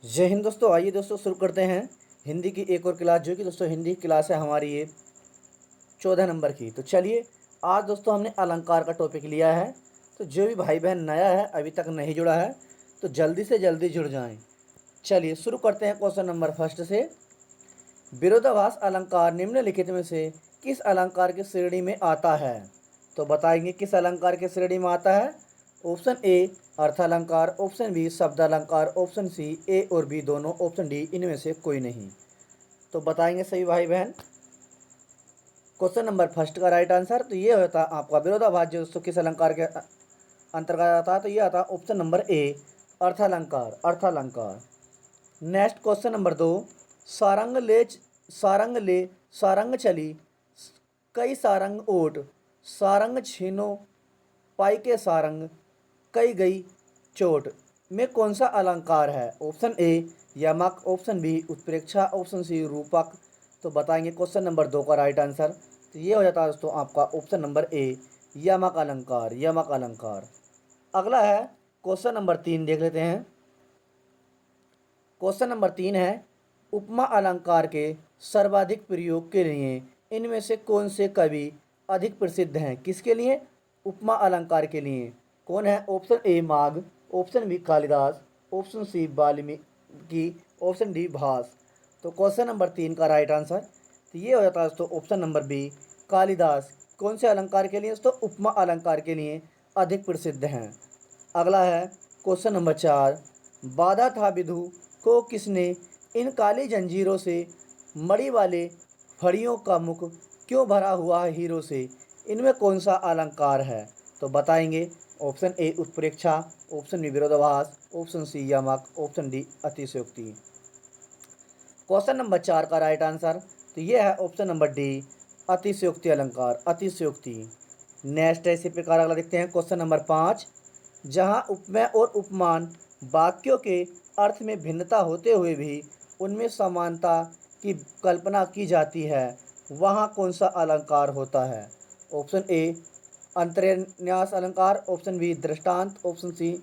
जय हिंद दोस्तों। आइए दोस्तों शुरू करते हैं हिंदी की एक और क्लास, जो कि दोस्तों हिंदी की क्लास है हमारी ये 14 नंबर की। तो चलिए, आज दोस्तों हमने अलंकार का टॉपिक लिया है। तो जो भी भाई बहन नया है, अभी तक नहीं जुड़ा है, तो जल्दी से जल्दी जुड़ जाएं। चलिए शुरू करते हैं क्वेश्चन नंबर फर्स्ट से। विरोधाभास अलंकार निम्नलिखित में से किस अलंकार की श्रेणी में आता है? तो बताएंगे किस अलंकार की श्रेणी में आता है। ऑप्शन ए अर्थालंकार, ऑप्शन बी शब्दालंकार, ऑप्शन सी ए और बी दोनों, ऑप्शन डी इनमें से कोई नहीं। तो बताएंगे सभी भाई बहन। क्वेश्चन नंबर फर्स्ट का राइट आंसर तो ये होता है आपका विरोधाभास जो दोस्तों किस अलंकार के अंतर्गत आता है, तो ये आता है ऑप्शन नंबर ए अर्थालंकार, अर्थालंकार। नेक्स्ट क्वेश्चन नंबर दो। सारंग ले सारंग चली, कई सारंग ओट, सारंग छीनो पाई के सारंग, कई गई चोट में कौन सा अलंकार है? ऑप्शन ए यमक, ऑप्शन बी उत्प्रेक्षा, ऑप्शन सी रूपक। तो बताएंगे क्वेश्चन नंबर दो का राइट आंसर। तो ये हो जाता है दोस्तों आपका ऑप्शन नंबर ए यमक अलंकार, यमक अलंकार। अगला है क्वेश्चन नंबर तीन, देख लेते हैं। क्वेश्चन नंबर तीन है उपमा अलंकार के सर्वाधिक प्रयोग के लिए इनमें से कौन से कवि अधिक प्रसिद्ध हैं? किसके लिए? उपमा अलंकार के लिए। कौन है? Option A Magha, option B Kalidas, option C Valmiki, option D Bhasa. तो क्वेश्चन नंबर तीन का राइट आंसर तो ये हो जाता है दोस्तों ऑप्शन नंबर बी कालिदास। कौन से अलंकार के लिए दोस्तों? उपमा अलंकार के लिए अधिक प्रसिद्ध हैं। अगला है क्वेश्चन नंबर चार। बाधा था विधु को किसने, इन काली जंजीरों से मणि वाले फड़ियों का मुख क्यों भरा हुआ है हीरो से, इनमें कौन सा अलंकार है? तो बताएंगे ऑप्शन ए उत्प्रेक्षा, ऑप्शन बी विरोधाभास, ऑप्शन सी यमक, ऑप्शन डी अतिशयोक्ति। क्वेश्चन नंबर चार का राइट आंसर तो ये है ऑप्शन नंबर डी अतिशयोक्ति अलंकार, अतिशयोक्ति। नेक्स्ट है इसी प्रकार अगला देखते हैं क्वेश्चन नंबर पाँच। जहाँ उपमेय और उपमान वाक्यों के अर्थ में भिन्नता होते हुए भी उनमें समानता की कल्पना की जाती है, वहाँ कौन सा अलंकार होता है? ऑप्शन ए अंतर्न्यास अलंकार, ऑप्शन बी दृष्टांत, ऑप्शन सी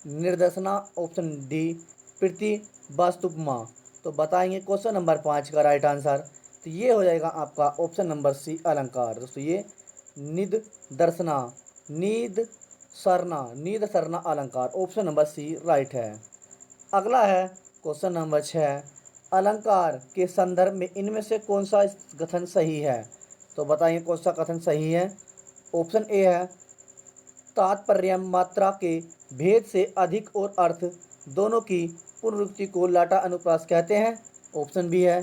निर्देशना, ऑप्शन डी प्रतिवस्तुपमा। तो बताएंगे क्वेश्चन नंबर पाँच का राइट आंसर तो ये हो जाएगा आपका ऑप्शन नंबर सी अलंकार। दोस्तों ये निद दर्शना, नीद नीद सरना अलंकार, ऑप्शन नंबर सी राइट है। अगला है क्वेश्चन नंबर छः। अलंकार के संदर्भ में इनमें से कौन सा कथन सही है? तो बताइए कौन सा कथन सही है। ऑप्शन ए है तात्पर्य मात्रा के भेद से अधिक और अर्थ दोनों की पुनरुक्ति को लाटा अनुप्रास कहते हैं। ऑप्शन बी है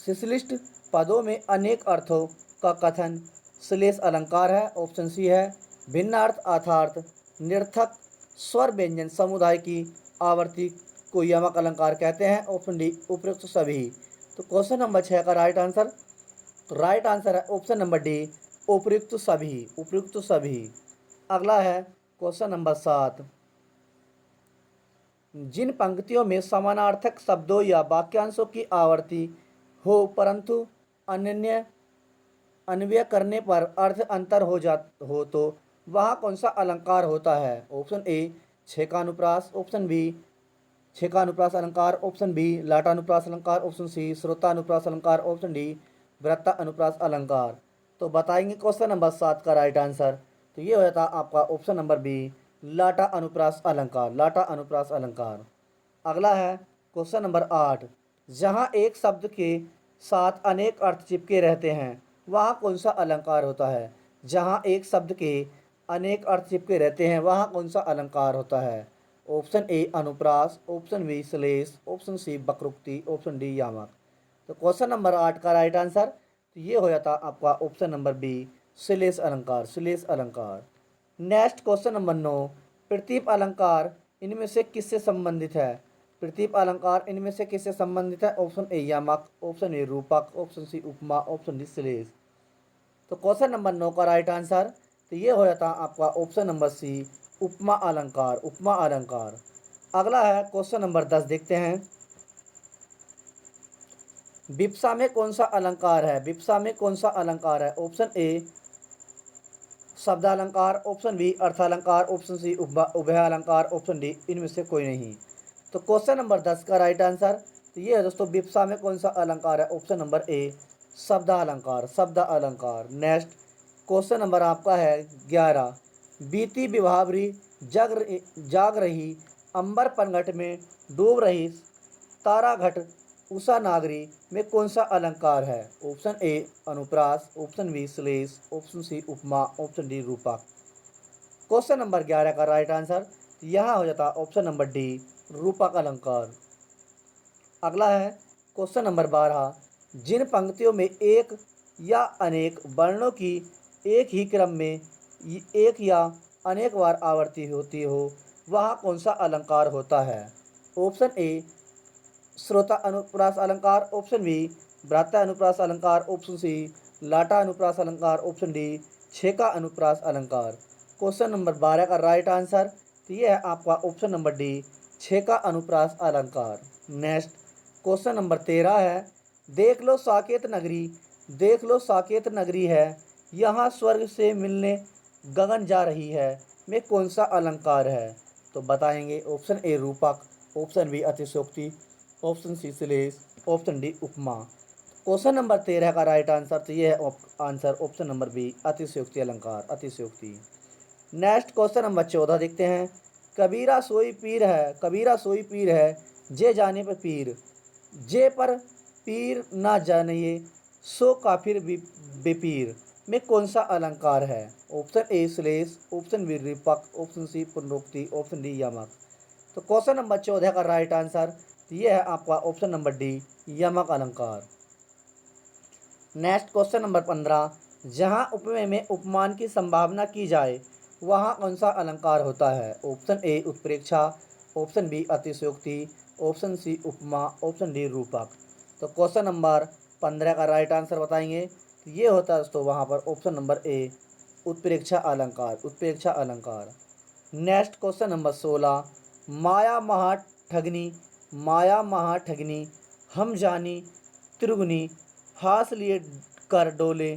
शिश्लिष्ट पदों में अनेक अर्थों का कथन श्लेष अलंकार है। ऑप्शन सी है भिन्नार्थ अर्थार्थ निरर्थक स्वर व्यंजन समुदाय की आवर्ती को यमक अलंकार कहते हैं। ऑप्शन डी उपयुक्त सभी। तो क्वेश्चन नंबर छः का राइट आंसर तो राइट आंसर है ऑप्शन नंबर डी उपयुक्त सभी, उपयुक्त सभी। अगला है क्वेश्चन नंबर सात। जिन पंक्तियों में समानार्थक शब्दों या वाक्यांशों की आवर्ती हो परंतु अन्य अन्वय करने पर अर्थ अंतर हो तो वह कौन सा अलंकार होता है? ऑप्शन ए छेकानुप्रास, ऑप्शन बी छेकानुप्रास अलंकार, ऑप्शन बी लाटानुप्रास अलंकार, ऑप्शन सी श्रोतानुप्रास अलंकार, ऑप्शन डी वृत्ता अनुप्रास अलंकार। तो बताएंगे क्वेश्चन नंबर सात का राइट आंसर तो ये हो जाता आपका ऑप्शन नंबर बी लाटा अनुप्रास अलंकार, लाटा अनुप्रास अलंकार। अगला है क्वेश्चन नंबर आठ। जहाँ एक शब्द के साथ अनेक अर्थ चिपके रहते हैं वहाँ कौन सा अलंकार होता है? जहाँ एक शब्द के अनेक अर्थ चिपके रहते हैं वहाँ कौन सा अलंकार होता है? ऑप्शन ए अनुप्रास, ऑप्शन बी श्लेष, ऑप्शन सी वक्रोक्ति, ऑप्शन डी यामक। तो क्वेश्चन नंबर आठ का राइट आंसर तो ये हो जाता आपका ऑप्शन नंबर बी श्लेष अलंकार, श्लेष अलंकार। नेक्स्ट क्वेश्चन नंबर नौ। प्रतीप अलंकार इनमें से किससे संबंधित है? प्रतीप अलंकार इनमें से किससे संबंधित है? ऑप्शन ए यमक, ऑप्शन ए रूपक, ऑप्शन सी उपमा, ऑप्शन डी श्लेष। तो क्वेश्चन नंबर नौ का राइट आंसर तो ये हो जाता आपका ऑप्शन नंबर सी उपमा अलंकार, उपमा अलंकार। अगला है क्वेश्चन नंबर 10, देखते हैं। विप्सा में कौन सा अलंकार है? विप्सा में कौन सा अलंकार है? ऑप्शन ए शब्दालंकार, ऑप्शन बी अर्थालंकार, ऑप्शन सी उभय अलंकार, ऑप्शन डी इनमें से कोई नहीं। तो क्वेश्चन नंबर 10 का राइट आंसर तो ये है दोस्तों, विप्सा में कौन सा अलंकार है? ऑप्शन नंबर ए, शब्द अलंकार, शब्द अलंकार। नेक्स्ट क्वेश्चन नंबर आपका है 11, बीती विभावरी जाग रही अंबर पनघट में डूब रही तारा घट उषा नागरी में कौन सा अलंकार है? ऑप्शन ए अनुप्रास, ऑप्शन बी श्लेष, ऑप्शन सी उपमा, ऑप्शन डी रूपक। क्वेश्चन नंबर 11 का राइट आंसर यहाँ हो जाता ऑप्शन नंबर डी, रूपक अलंकार। अगला है क्वेश्चन नंबर 12, जिन पंक्तियों में एक या अनेक वर्णों की एक ही क्रम में एक या अनेक बार आवृत्ति होती हो वह कौन सा अलंकार होता है? ऑप्शन ए श्रोता अनुप्रास अलंकार, ऑप्शन बी भ्राता अनुप्रास अलंकार, ऑप्शन सी लाटा अनुप्रास अलंकार, ऑप्शन डी छेका अनुप्रास अलंकार। क्वेश्चन नंबर 12 का राइट आंसर तो ये है आपका ऑप्शन नंबर डी, छेका अनुप्रास अलंकार। नेक्स्ट क्वेश्चन नंबर 13 है, देख लो साकेत नगरी, देख लो साकेत नगरी है यहाँ स्वर्ग से मिलने गगन जा रही है में कौन सा अलंकार है? तो बताएंगे ऑप्शन ए रूपक, ऑप्शन बी अतिशयोक्ति, ऑप्शन सी श्लेष, ऑप्शन डी उपमा। क्वेश्चन नंबर 13 का राइट आंसर तो ये है आंसर ऑप्शन नंबर बी, अतिशयोक्ति अलंकार, अतिशयोक्ति। नेक्स्ट क्वेश्चन नंबर 14 देखते हैं, कबीरा सोई पीर है, कबीरा सोई पीर है जे जाने पर पीर, जे पर पीर ना जानिए सो काफिर बेपीर में कौन सा अलंकार है? ऑप्शन ए श्लेष, ऑप्शन बी रूपक, ऑप्शन सी पुनरुक्ति, ऑप्शन डी यमक। तो क्वेश्चन नंबर 14 का राइट आंसर ये है आपका ऑप्शन नंबर डी, यमक अलंकार। नेक्स्ट क्वेश्चन नंबर 15, जहाँ उपमेय में उपमान की संभावना की जाए वहाँ कौन सा अलंकार होता है? ऑप्शन ए उत्प्रेक्षा, ऑप्शन बी अतिशयोक्ति, ऑप्शन सी उपमा, ऑप्शन डी रूपक। तो क्वेश्चन नंबर 15 का राइट आंसर बताएंगे तो ये होता है दोस्तों वहाँ पर ऑप्शन नंबर ए, उत्प्रेक्षा अलंकार, उत्प्रेक्षा अलंकार। नेक्स्ट क्वेश्चन नंबर 16, माया महा ठगनी, माया महा ठगनी हम जानी त्रिगुनी हास लिए कर डोले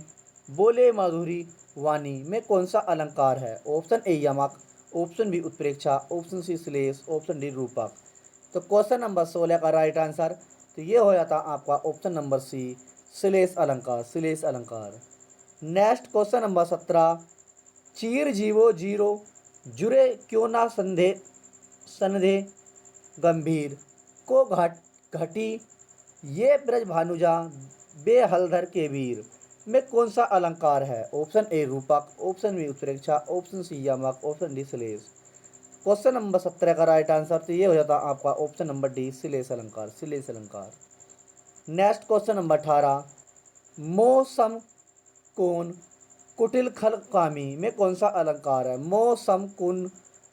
बोले माधुरी वाणी में कौन सा अलंकार है? ऑप्शन ए यमक, ऑप्शन बी उत्प्रेक्षा, ऑप्शन सी श्लेष, ऑप्शन डी रूपक। तो क्वेश्चन नंबर 16 का राइट आंसर तो ये हो जाता आपका ऑप्शन नंबर सी, श्लेष अलंकार, श्लेष अलंकार। नेक्स्ट क्वेश्चन नंबर 17, चीर जीवो जीरो जुरे क्यों ना संधे संधे गंभीर को घटी ये ब्रज भानुजा बेहलधर के वीर में कौन सा अलंकार है? ऑप्शन ए रूपक, ऑप्शन बी उत्प्रेक्षा, ऑप्शन सी यमक, ऑप्शन डी श्लेष। क्वेश्चन नंबर 17 का राइट आंसर तो ये हो जाता आपका ऑप्शन नंबर डी, श्लेष अलंकार, श्लेष अलंकार। नेक्स्ट क्वेश्चन नंबर 18, मोह सम कोन कुटिल खल कामी में कौन सा अलंकार है? मोह सम कुन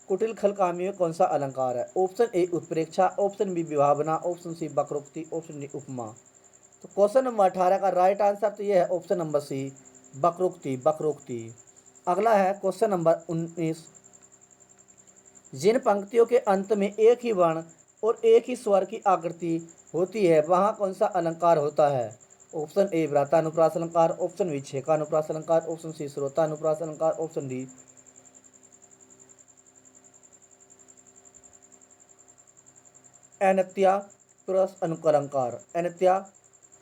कुटिल खल कामी में कौन सा अलंकार है? ऑप्शन ए उत्प्रेक्षा, ऑप्शन बी विभावना, ऑप्शन सी वक्रोक्ति, ऑप्शन डी उपमा। तो क्वेश्चन नंबर 18 का राइट आंसर तो ये है ऑप्शन नंबर सी, वक्रोक्ति, वक्रोक्ति। अगला है क्वेश्चन नंबर 19, जिन पंक्तियों के अंत में एक ही वर्ण और एक ही स्वर की आकृति होती है वहाँ कौन सा अलंकार होता है? ऑप्शन ए व्रातानुप्रास अलंकार, ऑप्शन बी छेकानुप्रास अलंकार, ऑप्शन सी श्रोतानुप्रास अलंकार, ऑप्शन डी अनित्यानुप्रास अलंकार, अनित्या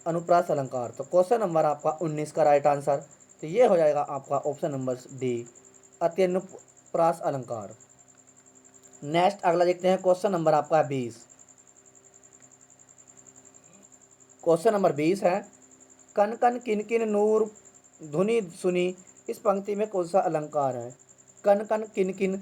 अनुप्रास अलंकार। तो क्वेश्चन नंबर आपका 19 का राइट आंसर तो ये हो जाएगा आपका ऑप्शन नंबर डी, अत्यनुप्रास अलंकार। नेक्स्ट अगला देखते हैं क्वेश्चन नंबर आपका 20। क्वेश्चन नंबर 20 है, कन कन किन किन नूर धुनि सुनी इस पंक्ति में कौन सा अलंकार है? कन कन किन किन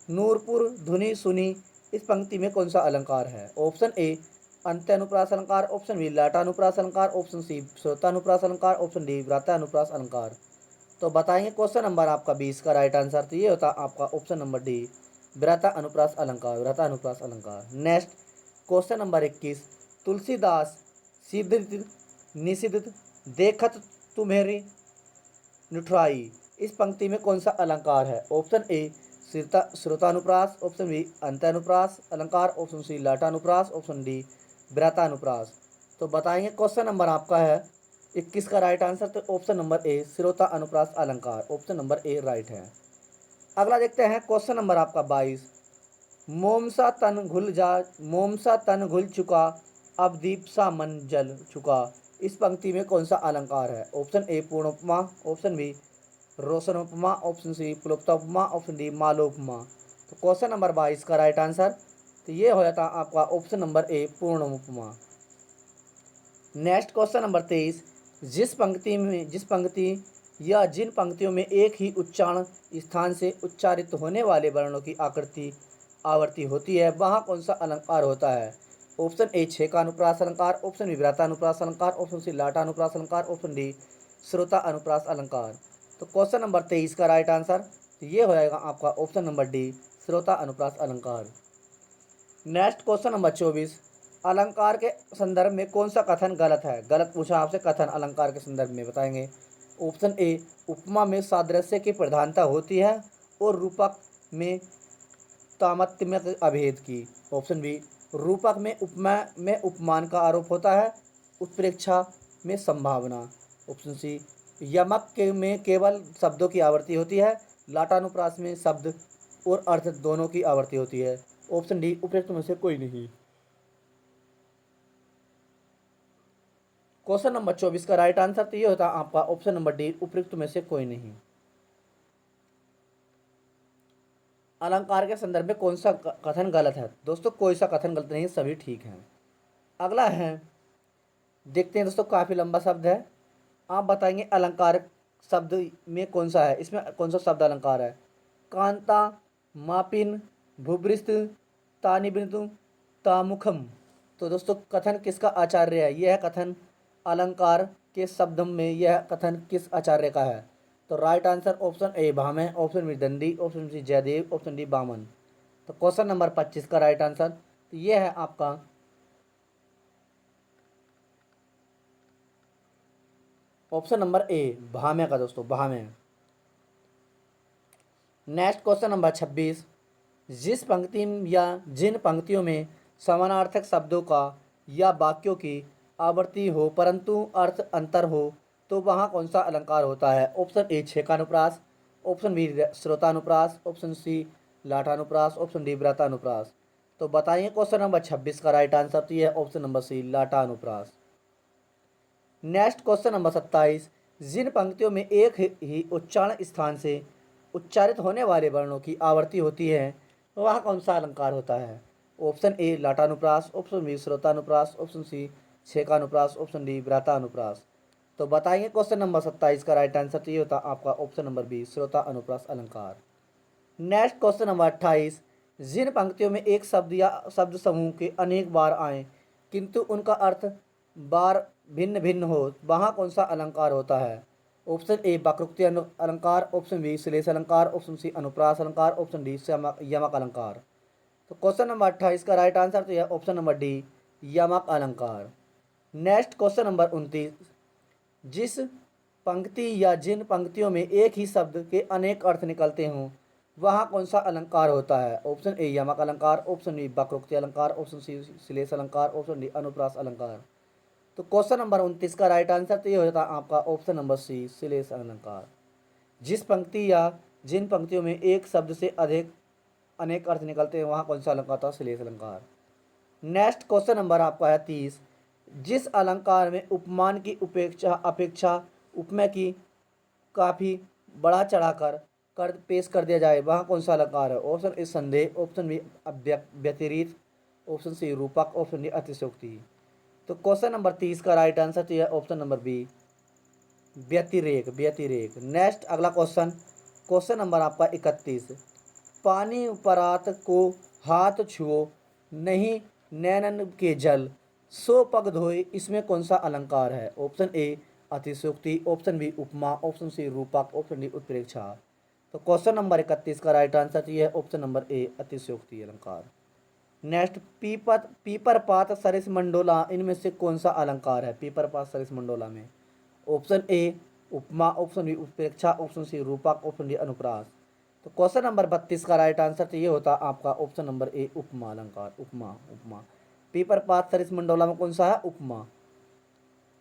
नूरपुर धुनि सुनी इस पंक्ति में कौन सा अलंकार है? ऑप्शन ए अंत्यानुप्रास अलंकार, ऑप्शन बी लाटानुप्रास अलंकार, ऑप्शन सी श्रोतानुप्रास अलंकार, ऑप्शन डी व्रातानुप्रास अलंकार। तो बताएंगे क्वेश्चन नंबर आपका 20 का राइट आंसर तो ये होता आपका ऑप्शन नंबर डी, व्राता अनुप्रास अलंकार, व्राता अनुप्रास अलंकार। नेक्स्ट क्वेश्चन नंबर 21, तुलसीदास सिद्ध निषिद्ध देखत तुम्हेरी निठुराई इस पंक्ति में कौन सा अलंकार है? ऑप्शन ए श्रोतानुप्रास, ऑप्शन बी अंत्यानुप्रास अलंकार, ऑप्शन सी लाटानुप्रास, ऑप्शन डी व्रातानुप्रास। तो बताएंगे क्वेश्चन नंबर आपका है 21 का राइट आंसर तो ऑप्शन नंबर ए श्रोता अनुप्रास अलंकार, ऑप्शन नंबर ए राइट है। अगला देखते हैं क्वेश्चन नंबर आपका 22, मोम सा तन घुल चुका, अब दीप सा मन जल चुका। इस पंक्ति में कौन सा अलंकार है? ऑप्शन ए पूर्ण उपमा, ऑप्शन बी रोशन उपमा, ऑप्शन सी प्लुप्ता उपमा, ऑप्शन डी मालोपमा। तो क्वेश्चन नंबर 22 का राइट आंसर तो ये हो जाता आपका ऑप्शन नंबर ए पूर्ण उपमा। नेक्स्ट क्वेश्चन नंबर 23, जिस पंक्ति या जिन पंक्तियों में एक ही उच्चारण स्थान से उच्चारित होने वाले वर्णों की आवृत्ति होती है, वहाँ कौन सा अलंकार होता है? ऑप्शन ए छेका अनुप्रास अलंकार, ऑप्शन बी विराता अनुप्रास अलंकार, ऑप्शन सी लाटा अनुप्रास अलंकार, ऑप्शन डी श्रोता अनुप्रास अलंकार। तो क्वेश्चन नंबर 23 का राइट आंसर तो ये हो जाएगा आपका ऑप्शन नंबर डी श्रोता अनुप्रास अलंकार। नेक्स्ट क्वेश्चन नंबर 24, अलंकार के संदर्भ में कौन सा कथन गलत है? गलत पूछा आपसे, कथन अलंकार के संदर्भ में बताएंगे। ऑप्शन ए उपमा में सादृश्य की प्रधानता होती है और रूपक में तामत्म्य अभेद की। ऑप्शन बी रूपक में उपमा में उपमान का आरोप होता है, उत्प्रेक्षा में संभावना। ऑप्शन सी यमक में केवल शब्दों की आवृत्ति होती है, लाटानुप्रास में शब्द और अर्थ दोनों की आवृत्ति होती है। ऑप्शन डी उपयुक्त में से कोई नहीं। क्वेश्चन नंबर 24 का राइट आंसर तो ये होता है आपका ऑप्शन नंबर डी उपयुक्त में से कोई नहीं। अलंकार के संदर्भ में कौन सा कथन गलत है? दोस्तों कोई सा कथन गलत नहीं, सभी ठीक हैं। अगला है, देखते हैं दोस्तों, काफ़ी लंबा शब्द है। आप बताएंगे अलंकार शब्द में कौन सा है, इसमें कौन सा शब्द अलंकार है? कांता, मापिन, भूभृस्त, तानिबिंदु, तामुखम। तो दोस्तों कथन किसका आचार्य है? यह कथन अलंकार के शब्द में यह कथन किस आचार्य का है? तो right answer option A Bhamaha, option B Dandi, option C Jayadev, option D Vaman. तो क्वेश्चन नंबर 25 का राइट आंसर तो ये है आपका ऑप्शन नंबर ए भामह का दोस्तों, भामह। नेक्स्ट क्वेश्चन नंबर 26, जिस पंक्ति या जिन पंक्तियों में समानार्थक शब्दों का या वाक्यों की आवृत्ति हो परंतु अर्थ अंतर हो, तो वहाँ कौन सा अलंकार होता है? ऑप्शन ए छेकानुप्रास, ऑप्शन बी श्रोतानुप्रास, ऑप्शन सी लाटानुप्रास, ऑप्शन डी व्रतानुप्रास। तो बताइए क्वेश्चन नंबर 26 का राइट आंसर तो ये है ऑप्शन नंबर सी लाटानुप्रास। नेक्स्ट क्वेश्चन नंबर 27, जिन पंक्तियों में एक ही उच्चारण स्थान से उच्चारित होने वाले वर्णों की आवृत्ति होती है, वह कौन सा अलंकार होता है? ऑप्शन ए लाटानुप्रास, ऑप्शन बी श्रोतानुप्रास, ऑप्शन सी छेकानुप्रास, ऑप्शन डी व्रतानुप्रास। तो बताइए क्वेश्चन नंबर 27 का राइट आंसर तो ये होता आपका ऑप्शन नंबर बी श्रोता अनुप्रास अलंकार। नेक्स्ट क्वेश्चन नंबर 28, जिन पंक्तियों में एक शब्द या शब्द समूह के अनेक बार आए किंतु उनका अर्थ बार भिन्न भिन्न हो, वहाँ कौन सा अलंकार होता है? ऑप्शन ए वक्रोक्ति अलंकार, ऑप्शन बी श्लेष अलंकार, ऑप्शन सी अनुप्रास अलंकार, ऑप्शन डी यमक अलंकार। तो क्वेश्चन नंबर 28 का राइट आंसर तो यह ऑप्शन नंबर डी यमक अलंकार। नेक्स्ट क्वेश्चन नंबर 29, जिस पंक्ति या जिन पंक्तियों में एक ही शब्द के अनेक अर्थ निकलते हों, वहाँ कौन सा अलंकार होता है? ऑप्शन ए यमक अलंकार, ऑप्शन बी वक्रोक्ति अलंकार, ऑप्शन सी श्लेष अलंकार, ऑप्शन डी अनुप्रास अलंकार। तो क्वेश्चन नंबर 29 का राइट आंसर तो ये हो जाता है आपका ऑप्शन नंबर सी श्लेष अलंकार। जिस पंक्ति या जिन पंक्तियों में एक शब्द से अधिक अनेक अर्थ निकलते हैं, वहाँ कौन सा अलंकार था? श्लेष अलंकार। नेक्स्ट क्वेश्चन नंबर आपका है 30, जिस अलंकार में उपमान की अपेक्षा उपमेय की काफ़ी बढ़ा चढ़ाकर पेश कर दिया जाए, वहाँ कौन सा अलंकार है? ऑप्शन ए संदेह, ऑप्शन बी व्यतिरिक्त, ऑप्शन सी रूपक, ऑप्शन डी अतिशयोक्ति। तो क्वेश्चन नंबर 30 का राइट आंसर तो यह ऑप्शन नंबर बी व्यतिरेक, व्यतिरेक। नेक्स्ट अगला क्वेश्चन, क्वेश्चन नंबर आपका 31, पानी परात को हाथ छुओ नहीं नैनन के जल, सो पग धोए, इसमें कौन सा अलंकार है? ऑप्शन ए अतिशयोक्ति, ऑप्शन बी उपमा, ऑप्शन सी रूपक, ऑप्शन डी उत्प्रेक्षा। तो क्वेश्चन नंबर 31 का राइट आंसर तो यह है ऑप्शन नंबर ए अतिशयोक्ति अलंकार। नेक्स्ट पीपर पात सरिस मंडोला, इनमें से कौन सा अलंकार है? पीपर पात सरिस मंडोला में ऑप्शन ए उपमा, ऑप्शन बी उत्प्रेक्षा, ऑप्शन सी रूपक, ऑप्शन डी अनुप्रास। तो क्वेश्चन नंबर 32 का राइट आंसर तो ये होता आपका ऑप्शन नंबर ए उपमा अलंकार, उपमा, उपमा। पीपर पात सरिस मंडोला में कौन सा है? उपमा।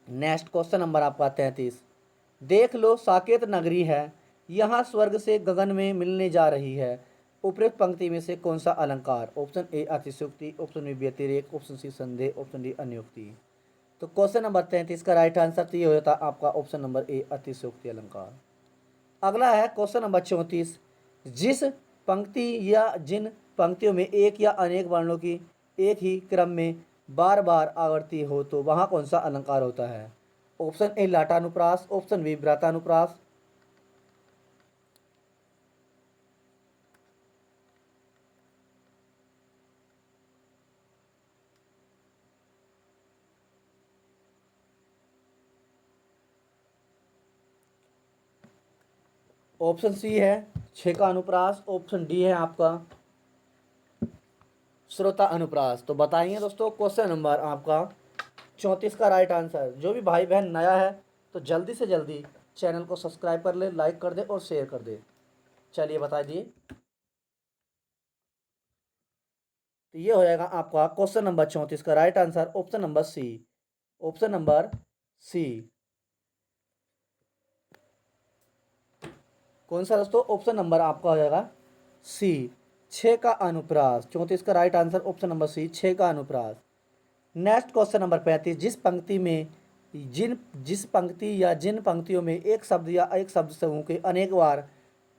नेक्स्ट क्वेश्चन नंबर आपका 33, देख लो साकेत नगरी है, यहाँ स्वर्ग से गगन में मिलने जा रही है, उपरोक्त पंक्ति में से कौन सा अलंकार? ऑप्शन ए अतिशयोक्ति, ऑप्शन बी व्यतिरेक, ऑप्शन सी संदेह, ऑप्शन डी अन्योक्ति। तो क्वेश्चन नंबर 33 का राइट आंसर तो ये हो जाता आपका ऑप्शन नंबर ए अतिशयोक्ति अलंकार। अगला है क्वेश्चन नंबर 34। जिस पंक्ति या जिन पंक्तियों में एक या अनेक वर्णों की एक ही क्रम में बार बार आवृत्ति हो तो वहाँ कौन सा अलंकार होता है? ऑप्शन ए लाटानुप्रास, ऑप्शन बी व्रातानुप्रास, ऑप्शन सी है छः का अनुप्रास, ऑप्शन डी है आपका श्रोता अनुप्रास। तो बताइए दोस्तों क्वेश्चन नंबर आपका 34 का राइट आंसर। जो भी भाई बहन नया है तो जल्दी से जल्दी चैनल को सब्सक्राइब कर ले, लाइक कर दे और शेयर कर दे। चलिए बता दिए। तो ये हो जाएगा आपका क्वेश्चन नंबर 34 का right answer option number C. Option number C कौन सा दोस्तों? ऑप्शन नंबर आपका हो जाएगा सी, छः का अनुप्रास। 34 का right answer option number C, छः का अनुप्रास। Next question number 35। जिस पंक्ति या जिन पंक्तियों में एक शब्द या एक शब्द समूह के अनेक बार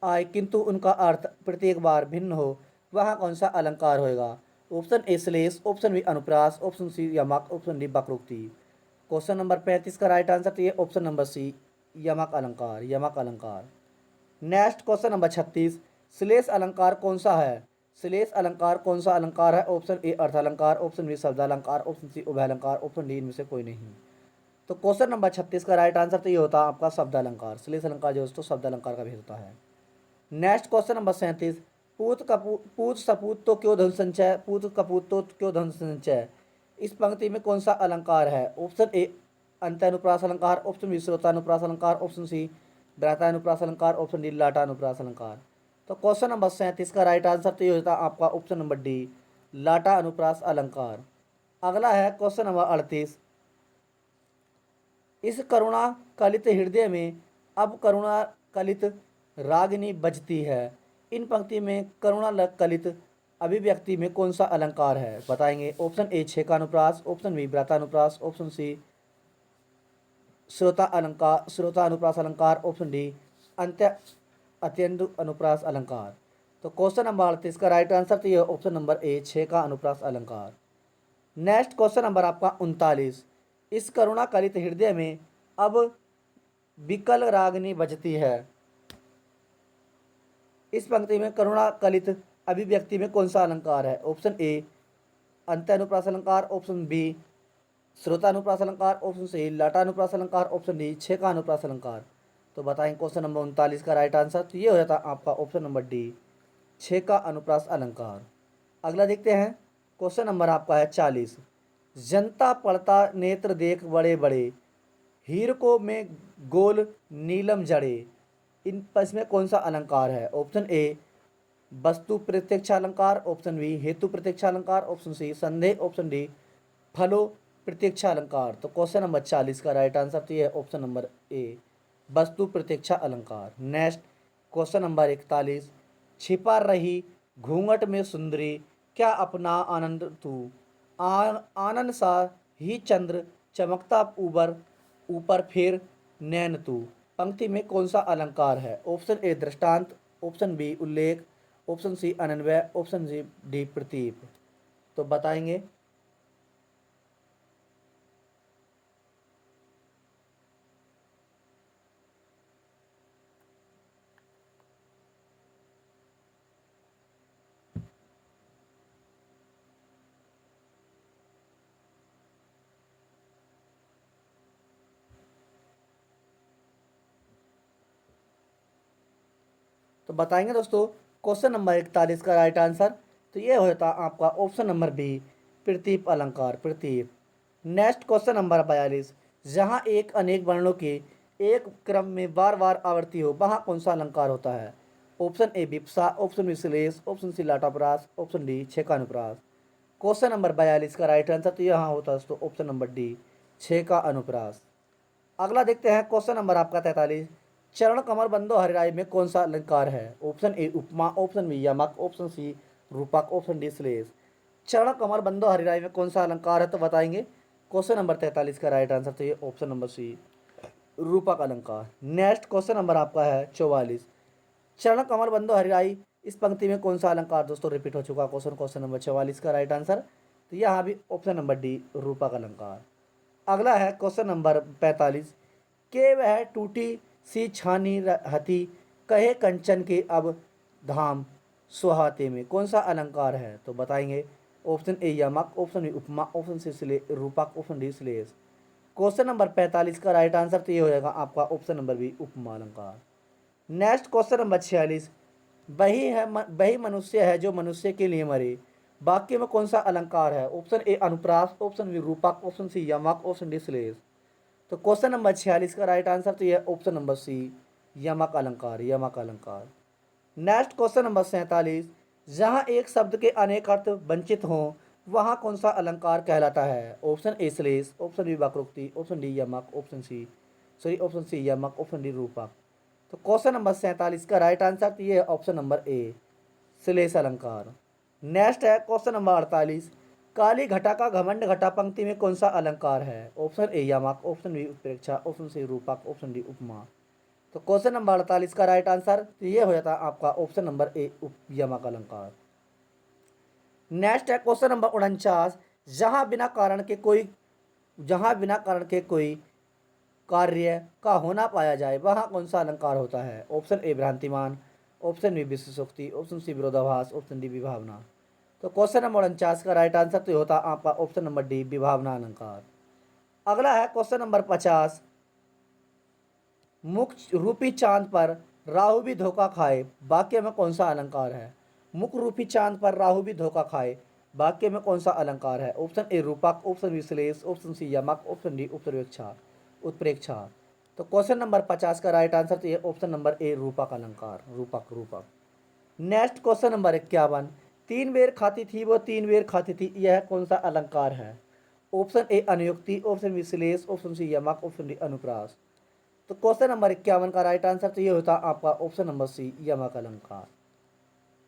आए किंतु उनका अर्थ प्रत्येक बार भिन्न हो वहाँ कौन सा अलंकार होएगा? ऑप्शन ए श्लेष, ऑप्शन बी अनुप्रास, ऑप्शन सी यमक, ऑप्शन डी वक्रोक्ति। क्वेश्चन नंबर 35 का राइट आंसर तो ये ऑप्शन नंबर सी यमक अलंकार, यमक अलंकार। Next question number 36। श्लेष अलंकार कौन सा है? श्लेष अलंकार कौन सा अलंकार है? ऑप्शन ए अर्थ अलंकार, ऑप्शन बी शब्द अलंकार, ऑप्शन सी उभय अलंकार, ऑप्शन डी इनमें से कोई नहीं। तो क्वेश्चन नंबर 36 का राइट आंसर तो ये होता है आपका शब्द अलंकार। श्लेष अलंकार जो दोस्तों शब्द अलंकार का भी होता है। Next question number 37। पूत सपूत तो क्यों धन संचय, पूत कपूत तो क्यों धन संचय, इस पंक्ति में कौन सा अलंकार है? ऑप्शन ए अंत्यानुप्रास अलंकार, ऑप्शन बी श्रोतानुप्रास अलंकार, ऑप्शन सी व्रातानुप्रास अलंकार, ऑप्शन डी लाटानुप्रास अलंकार। तो क्वेश्चन नंबर 37 का राइट आंसर तो ये होता है आपका ऑप्शन नंबर डी लाटा अनुप्रास अलंकार। अगला है क्वेश्चन नंबर 38। इस करुणा कलित हृदय में अब करुणा कलित रागिनी बजती है, इन पंक्ति में करुणा कलित अभिव्यक्ति में कौन सा अलंकार है? बताएंगे। ऑप्शन ए छः का अनुप्रास, ऑप्शन बी व्रातानुप्रास, ऑप्शन सी श्रोता अनुप्रास अलंकार, ऑप्शन डी अत्यंत अनुप्रास अलंकार। तो क्वेश्चन नंबर 38 का राइट आंसर तो ये ऑप्शन नंबर ए छः का अनुप्रास अलंकार। नेक्स्ट क्वेश्चन नंबर आपका 39। इस करुणा कलित हृदय में अब विकल रागनी बजती है, इस पंक्ति में करुणा कलित अभिव्यक्ति में कौन सा अलंकार है? ऑप्शन ए अंत्यानुप्रास अलंकार, ऑप्शन बी श्रोतानुप्रास अलंकार, ऑप्शन सी लाटानुप्रास अलंकार, ऑप्शन डी छः का अनुप्रास अलंकार। तो बताएं क्वेश्चन नंबर 39 का राइट आंसर तो ये हो जाता आपका ऑप्शन नंबर डी छः का अनुप्रास अलंकार। अगला देखते हैं क्वेश्चन नंबर आपका है 40। जनता पड़ता नेत्र देख बड़े बड़े, हीर को में गोल नीलम जड़े, इसमें कौन सा अलंकार है? ऑप्शन ए वस्तु प्रत्यक्ष अलंकार, ऑप्शन बी हेतु प्रत्यक्ष अलंकार, ऑप्शन सी संदेह, ऑप्शन डी फलो प्रत्यक्ष अलंकार। तो क्वेश्चन नंबर 40 का राइट आंसर तो ये है ऑप्शन नंबर ए वस्तु प्रत्यक्ष अलंकार। Next question number 41। छिपा रही घूंघट में सुंदरी क्या अपना आनंद तू, आनंद सा ही चंद्र चमकता ऊपर फिर नैन तू, पंक्ति में कौन सा अलंकार है? ऑप्शन ए दृष्टांत, ऑप्शन बी उल्लेख, ऑप्शन सी अनन्वय, ऑप्शन सी डी प्रतीप। तो बताएंगे। तो बताएंगे दोस्तों क्वेश्चन नंबर 41 का राइट आंसर तो ये होता आपका ऑप्शन नंबर बी प्रतीप अलंकार, प्रतीप। Next question number 42। जहाँ एक अनेक वर्णों के एक क्रम में बार बार आवृत्ति हो वहाँ कौन सा अलंकार होता है? ऑप्शन ए विप्सा, ऑप्शन बी श्लेष, ऑप्शन सी लाटाप्रास, ऑप्शन डी छेकानुप्रास। क्वेश्चन नंबर 42 का राइट आंसर तो यहाँ होता है दोस्तों ऑप्शन नंबर डी छः का अनुप्रास। अगला देखते हैं क्वेश्चन नंबर आपका 43। चरण कमर बंदो हरिराई में कौन सा अलंकार है? ऑप्शन ए उपमा, ऑप्शन बी यमक, ऑप्शन सी रूपक, ऑप्शन डी श्लेष। चरण कमर बंदो हरिराई में कौन सा अलंकार है तो बताएंगे। क्वेश्चन नंबर 43 का राइट आंसर तो ये ऑप्शन नंबर सी रूपक अलंकार। नेक्स्ट क्वेश्चन नंबर आपका है 44। चरण कमल बंदो हरिराई इस पंक्ति में कौन सा अलंकार दोस्तों रिपीट हो चुका क्वेश्चन नंबर 44 का राइट आंसर तो यहाँ भी ऑप्शन नंबर डी रूपक अलंकार। अगला है क्वेश्चन नंबर 45। के वह टूटी सी छानी हती कहे कंचन के अब धाम सुहाते में कौन सा अलंकार है तो बताएंगे। ऑप्शन ए यमक, ऑप्शन बी उपमा, ऑप्शन सी रूपक, ऑप्शन डी श्लेष। क्वेश्चन नंबर 45 का राइट आंसर तो ये हो जाएगा आपका ऑप्शन नंबर बी उपमा अलंकार। Next question number 46। वही मनुष्य है जो मनुष्य के लिए मरे वाक्य में कौन सा अलंकार है? ऑप्शन ए अनुप्रास, ऑप्शन बी रूपक, ऑप्शन सी यमक, ऑप्शन डी श्लेष। तो क्वेश्चन नंबर 46 का राइट आंसर तो ये ऑप्शन नंबर सी यमक अलंकार, यमक अलंकार। Next question number 47। जहाँ एक शब्द के अनेक अर्थ वंचित हों वहाँ कौन सा अलंकार कहलाता है? ऑप्शन ए श्लेष, ऑप्शन बी वक्रोक्ति, ऑप्शन डी यमक, ऑप्शन सी यमक, ऑप्शन डी रूपक। तो क्वेश्चन नंबर 47 का राइट आंसर तो ये है ऑप्शन नंबर ए श्लेष अलंकार। नेक्स्ट है क्वेश्चन नंबर 48। काली घटा का घमंड घटा पंक्ति में कौन सा अलंकार है? ऑप्शन ए यमक, ऑप्शन बी उत्प्रेक्षा, ऑप्शन सी रूपक, ऑप्शन डी उपमा। तो क्वेश्चन नंबर 48 का राइट आंसर तो ये हो जाता है आपका ऑप्शन नंबर ए यमक अलंकार। नेक्स्ट है क्वेश्चन नंबर 49। जहाँ बिना कारण के कोई कार्य का होना पाया जाए वहाँ कौन सा अलंकार होता है? ऑप्शन ए भ्रांतिमान, ऑप्शन बी विशेषोक्ति, ऑप्शन सी विरोधाभास, ऑप्शन डी विभावना। तो क्वेश्चन नंबर 49 का राइट आंसर तो होता है आपका ऑप्शन नंबर डी विभावना अलंकार। अगला है क्वेश्चन नंबर 50। मुख रूपी चांद पर राहु भी धोखा खाए वाक्य में कौन सा अलंकार है? मुख रूपी चांद पर राहु भी धोखा खाए वाक्य में कौन सा अलंकार है? ऑप्शन ए रूपक, ऑप्शन बी श्लेष, ऑप्शन सी यमक, ऑप्शन डी उत्प्रेक्षा। तो क्वेश्चन नंबर 50 का राइट आंसर तो ये ऑप्शन नंबर ए रूपक अलंकार, रूपक रूपक। Next question number 51। तीन बेर खाती थी वो तीन बेर खाती थी यह कौन सा अलंकार है? ऑप्शन ए अनुयुक्ति, ऑप्शन बी श्लेष, ऑप्शन सी यमक, ऑप्शन डी अनुप्रास। तो क्वेश्चन नंबर 51 का राइट आंसर तो ये होता है आपका ऑप्शन नंबर सी यमक अलंकार।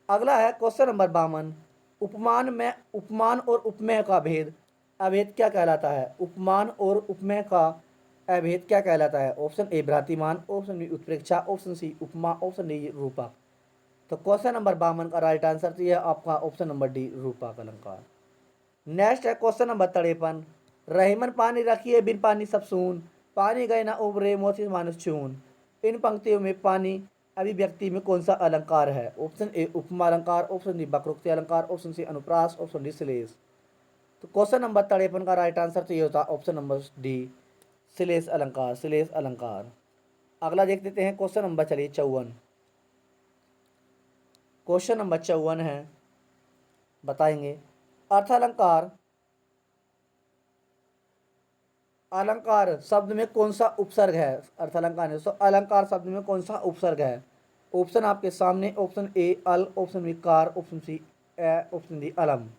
अगला है क्वेश्चन नंबर 52। उपमान और उपमेय का अभेद क्या कहलाता है? उपमान और उपमेय का अभेद क्या कहलाता है? ऑप्शन ए भ्रांतिमान, ऑप्शन बी उत्प्रेक्षा, ऑप्शन सी उपमा, ऑप्शन डी रूपक। तो क्वेश्चन नंबर 52 का राइट आंसर तो यह आपका ऑप्शन नंबर डी रूपक अलंकार। नेक्स्ट है क्वेश्चन नंबर 53। रहीमन पानी रखिए बिन पानी सब सून पानी गए ना उबरे मोती मानुष चून। इन पंक्तियों में पानी अभिव्यक्ति में कौन सा अलंकार है? ऑप्शन ए उपमा अलंकार, ऑप्शन डी वक्रोक्ति अलंकार, ऑप्शन सी अनुप्रास, ऑप्शन डी श्लेष। तो क्वेश्चन नंबर 53 का राइट आंसर तो ये होता है ऑप्शन नंबर डी श्लेष अलंकार, श्लेष अलंकार। अगला देख लेते हैं क्वेश्चन नंबर 54। क्वेश्चन नंबर 54 है, बताएंगे अर्थ अलंकार शब्द में कौन सा उपसर्ग है? अर्थ अलंकार है तो अलंकार शब्द में कौन सा उपसर्ग है? ऑप्शन आपके सामने, ऑप्शन ए अल, ऑप्शन बी कार, ऑप्शन सी ए, ऑप्शन डी अलम।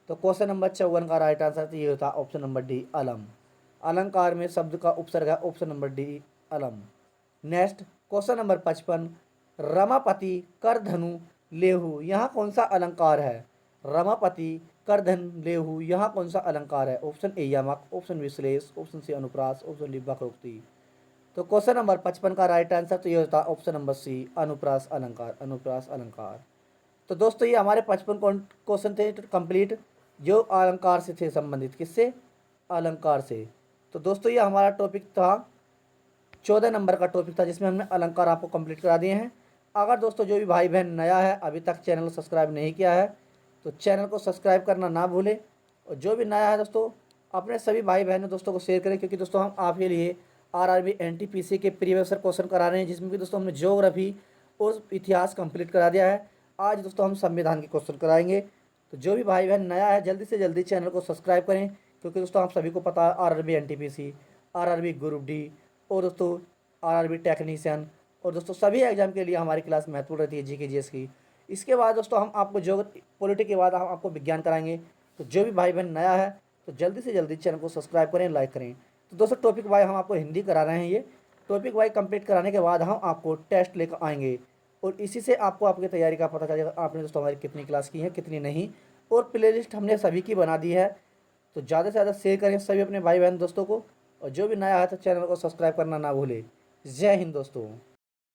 तो क्वेश्चन नंबर 54 का राइट आंसर तो ये होता है ऑप्शन नंबर डी अलम। अलंकार में शब्द का उपसर्ग है ऑप्शन नंबर डी अलम। Next question number 55। रमापति कर धनु लेहु यहाँ कौन सा अलंकार है? रमापति कर धन लेहु यहाँ कौन सा अलंकार है? ऑप्शन ए यमक, ऑप्शन बी श्लेष, ऑप्शन सी अनुप्रास, ऑप्शन डी वक्रोक्ति। तो क्वेश्चन नंबर 55 का राइट आंसर तो ये होता है ऑप्शन नंबर सी अनुप्रास अलंकार, अनुप्रास अलंकार। तो दोस्तों ये हमारे 55 क्वेश्चन थे कंप्लीट जो अलंकार से थे संबंधित, किससे? अलंकार से। तो दोस्तों ये हमारा टॉपिक था 14 नंबर का टॉपिक था जिसमें हमने अलंकार आपको कंप्लीट करा दिए हैं। अगर दोस्तों जो भी भाई बहन नया है अभी तक चैनल को सब्सक्राइब नहीं किया है तो चैनल को सब्सक्राइब करना ना भूलें, और जो भी नया है दोस्तों अपने सभी भाई बहनों दोस्तों को शेयर करें, क्योंकि दोस्तों हम आपके लिए आरआरबी एनटीपीसी के प्रीवियस क्वेश्चन करा रहे हैं जिसमें कि दोस्तों हमने ज्योग्राफी और इतिहास कंप्लीट करा दिया है। आज दोस्तों हम संविधान के क्वेश्चन कराएंगे। तो जो भी भाई बहन नया है जल्दी से जल्दी चैनल को सब्सक्राइब करें, क्योंकि दोस्तों आप सभी को पता है RRB NTPC, RRB group D और दोस्तों आरआरबी टेक्नीशियन और दोस्तों सभी एग्जाम के लिए हमारी क्लास महत्वपूर्ण रहती है जीके जीएस की। इसके बाद दोस्तों हम आपको जो पॉलिटी के बाद हम आपको विज्ञान कराएंगे। तो जो भी भाई बहन नया है तो जल्दी से जल्दी चैनल को सब्सक्राइब करें, लाइक करें। तो दोस्तों टॉपिक वाइज हम आपको हिंदी करा रहे हैं ये, टॉपिक वाइज कंप्लीट कराने के बाद हम आपको टेस्ट लेकर आएंगे और इसी से आपको आपकी तैयारी का पता चलेगा आपने दोस्तों हमारी कितनी क्लास की है कितनी नहीं। और प्लेलिस्ट हमने सभी की बना दी है, तो ज़्यादा से ज़्यादा शेयर करें सभी अपने भाई बहन दोस्तों को, और जो भी नया है तो चैनल को सब्सक्राइब करना ना भूले। जय हिंद दोस्तों।